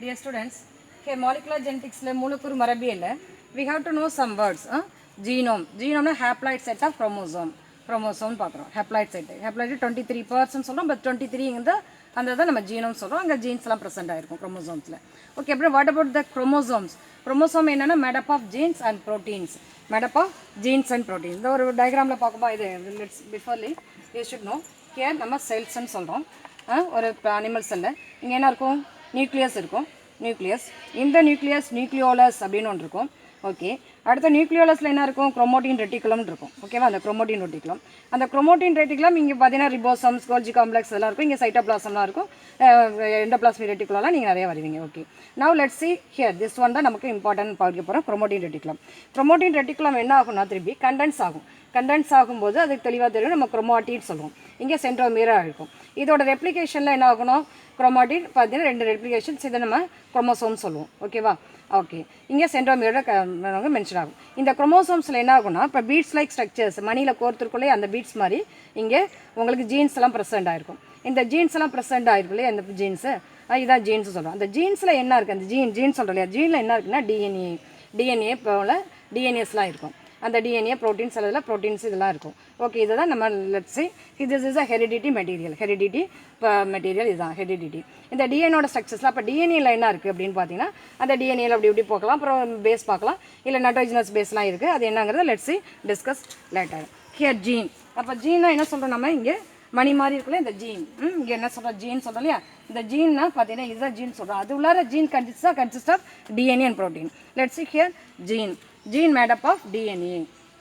Dear students, here molecular genetics le molecular marabiyal we have to know some words. Genome. Genome is a haploid set of chromosome. Chromosome பார்க்குறோம் haploid set. Haploid 23% சொல்றோம், but 23 இந்த அந்த தான் நம்ம genome சொல்றோம். அங்க genes எல்லாம் present ஆயிருக்கும் chromosomesல. Okay, அப்புறம் what about the chromosomes? Chromosome என்னன்னா made up of genes and proteins. Made up of genes and proteins. இந்த ஒரு diagramல பார்க்கும்போது இது let's beforely you should know. Here நம்ம cells ன்னு சொல்றோம். ஒரு animal cell இங்க என்ன இருக்கும்? நியூக்ளியஸ் இருக்கும். நியூக்ளியஸ் இந்த நியூக்ளியஸ் நியூக்ளியோலஸ் அப்படின்னு ஒன்று இருக்கும். ஓகே, அடுத்த நியூக்ளியோலஸில் என்ன இருக்கும்? குரோமோட்டின் ரெட்டிகுலம் இருக்கும். ஓகேவா, அந்த குரோமோட்டின் ரெட்டிகுலம். அந்த குரோமோட்டின் ரெட்டிகுலம் இங்கே பார்த்தீங்கன்னா ரிபோசம்ஸ், கோல்ஜி காம்ப்ளெக்ஸ் இதெல்லாம் இருக்கும். இங்கே சைட்டோபிளாசம்லாம் இருக்கும். எண்டோபிளாஸ்மி ரெட்டிகுலம்லாம் நீங்கள் நிறைய வருவீங்க. Okay, now let's see here this one தான் நமக்கு இம்பார்ட்டன்ட் பார்க்க போகிறோம். Chromatin reticulum. குரோமோட்டின் ரெட்டிகுலம் என்ன ஆகும்னா திருப்பி கண்டென்ஸ் ஆகும். கண்டென்ஸ் ஆகும்போது அதுக்கு தெளிவாக தெரியும், நம்ம குரோமாட்டின் சொல்லுவோம். இங்கே சென்ட்ரோமியராக இருக்கும். இதோட ரெப்ளிகேஷனில் என்ன ஆகணும்? குரோமாட்டின் பார்த்தீங்கன்னா 2 ரெப்ளிகேஷன்ஸ், இதை நம்ம குரோமோசோம் சொல்லுவோம். ஓகேவா, ஓகே, இங்கே சென்ட்ரோமியரோட மென்ஷன் ஆகும். இந்த குரோமோசோம்ஸில் என்ன ஆகும்னா இப்போ பீட்ஸ் லைக் ஸ்ட்ரக்சர்ஸ் மணியில் கோர்த்துருக்குள்ளே அந்த பீட்ஸ் மாதிரி இங்கே உங்களுக்கு ஜீன்ஸ் எல்லாம் ப்ரெசென்ட் ஆகிருக்கும். இந்த ஜீன்ஸ் எல்லாம் ப்ரெசென்ட் ஆகிருக்குள்ளே அந்த ஜீன்ஸு இதான் ஜீன்ஸ் சொல்கிறோம். அந்த ஜீன்ஸில் என்ன இருக்குது? அந்த ஜீன் சொல்கிறோம் இல்லையா, ஜீனில் என்ன இருக்குன்னா டிஎன்ஏ போல் டிஎன்ஏஸ்லாம் இருக்கும். அந்த டிஎன்ஏ ப்ரோட்டீன்ஸ் அதில் ப்ரோட்டீன்ஸ் இதெல்லாம் இருக்கும். ஓகே, இதை தான் நம்ம let's say this is a heredity material. Heredity material இதுதான் ஹெரிடிட்டி. இந்த டிஎன்ஏட ஸ்ட்ரக்சர்ஸில் அப்போ டிஎன்ஏல என்ன இருக்குது அப்படின்னு பார்த்தீங்கன்னா அந்த டிஎன்ஏல அப்படி இப்படி போகலாம். அப்புறம் பேஸ் பார்க்கலாம், இல்லை நைட்ரோஜனஸ் பேஸ்லாம் இருக்குது. அது என்னங்கிறத let's see discuss later. Here gene. அப்போ ஜீன்னா என்ன சொல்கிறோம்? நம்ம இங்கே மணி மாதிரி இருக்குல்ல இந்த ஜீன். இங்கே என்ன சொல்கிறோம்? ஜீன் சொல்கிறோம் இல்லையா. இந்த ஜீன்னா பார்த்தீங்கன்னா இதுதான் ஜீன் சொல்கிறோம். அது உள்ளார gene consist of DNA and protein. Let's see here gene. Gene made up of DNA.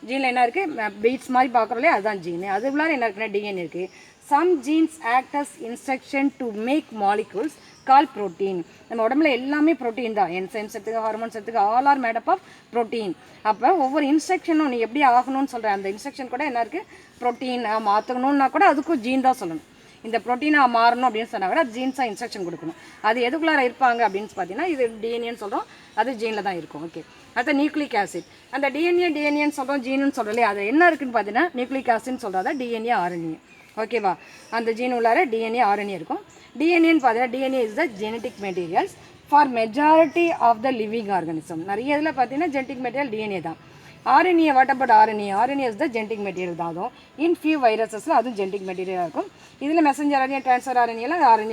ஜீனில் என்ன இருக்குது? பீட்ஸ் மாதிரி பார்க்குறோம் இல்லையா, அதுதான் ஜீன். அது உள்ளார என்ன இருக்குன்னா டிஎன்ஏ இருக்குது. Some genes act as instruction to make molecules call protein. நம்ம உடம்புல எல்லாமே ப்ரோட்டீன் தான். என்சைம்ஸ் எடுத்துக்க, ஹார்மோன்ஸ் எடுத்துக்க, all are made up of protein. அப்போ ஒவ்வொரு இன்ஸ்ட்ரக்ஷனும் நீ எப்படி ஆகணும்னு சொல்கிறேன், அந்த இன்ஸ்ட்ரக்ஷன் கூட என்ன இருக்குது? ப்ரோட்டீன் மாற்றணும்னா கூட அதுக்கும் ஜீன் தான் சொல்லணும். இந்த ப்ரோட்டீனாக மாறணும் அப்படின்னு சொன்னால் கூட ஜீன்ஸாக இன்ஸ்ட்ரக்ஷன் கொடுக்கணும். அது எதுக்குள்ளார இருப்பாங்க அப்படின்னு பார்த்தீங்கன்னா இது டிஎன்ஏன்னு சொல்கிறோம், அது ஜீனில் தான் இருக்கும். ஓகே, அடுத்த நியூக்ளிக் ஆசிட். அந்த டிஎன்ஏன்னு சொல்கிறோம், ஜீனுன்னு சொல்கிறோம் இல்லையா, அது என்ன இருக்குன்னு பார்த்தீங்கன்னா நியூக்ளிக் ஆசிட்னு சொல்கிறதா டிஎன்ஏ ஆர்என்ஏ. ஓகேவா, அந்த ஜீன் உள்ளார டிஎன்ஏ ஆர்என்ஏ இருக்கும். டிஎன்ஏன்னு பார்த்தீங்கன்னா DNA is the genetic materials for majority of the living organism. நிறைய இதில் பார்த்தீங்கன்னா ஜெனட்டிக் மெட்டீரியல் டிஎன்ஏ தான். RNA, what about RNA? RNA is the genetic material தான். in few viruses அதுவும் genetic material இருக்கும். இதில் மெசஞ்சர் RNA, ட்ரான்ஸ்ஃபர் RNA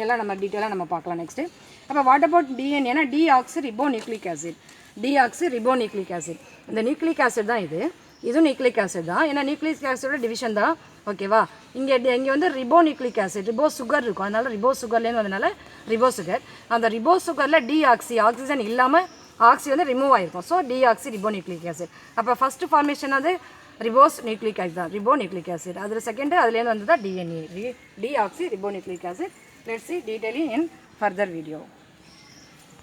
எல்லாம் நம்ம டீட்டெயிலாக நம்ம பார்க்கலாம் நெக்ஸ்ட்டு. அப்போ வாட் அபவுட் டிஎன்ஏனா deoxyribonucleic acid. Deoxyribonucleic acid. இந்த நியூக்ளிக் ஆசிட் தான் இதுவும் நியூக்ளிக் ஆசிட் தான். ஏன்னா நியூக்ளிக் ஆசிடோட டிவிஷன் தான். ஓகேவா, இங்கே வந்து ரிபோநியூக்ளிக் ஆசிட், ரிபோ சுகர் இருக்கும். அதனால ரிபோ சுகர்லேருந்து வந்ததுனால ரிபோ சுகர். அந்த ரிபோ சுகரில் டிஆக்சி ஆக்சிஜன் இல்லாமல் ஆக்சி வந்து ரிமூவ் ஆகிருக்கும். So deoxy ribonucleic acid. அப்போ ஃபஸ்ட்டு ஃபார்மேஷன் அது ரிபோஸ் நியூக்ளிக் ஆசிட் தான், ரிபோநியூக்ளிக் ஆசிட். அதில் செகண்டு அதுலேருந்து வந்து தான் DNA deoxy ribonucleic acid. Let's see detailing in further video.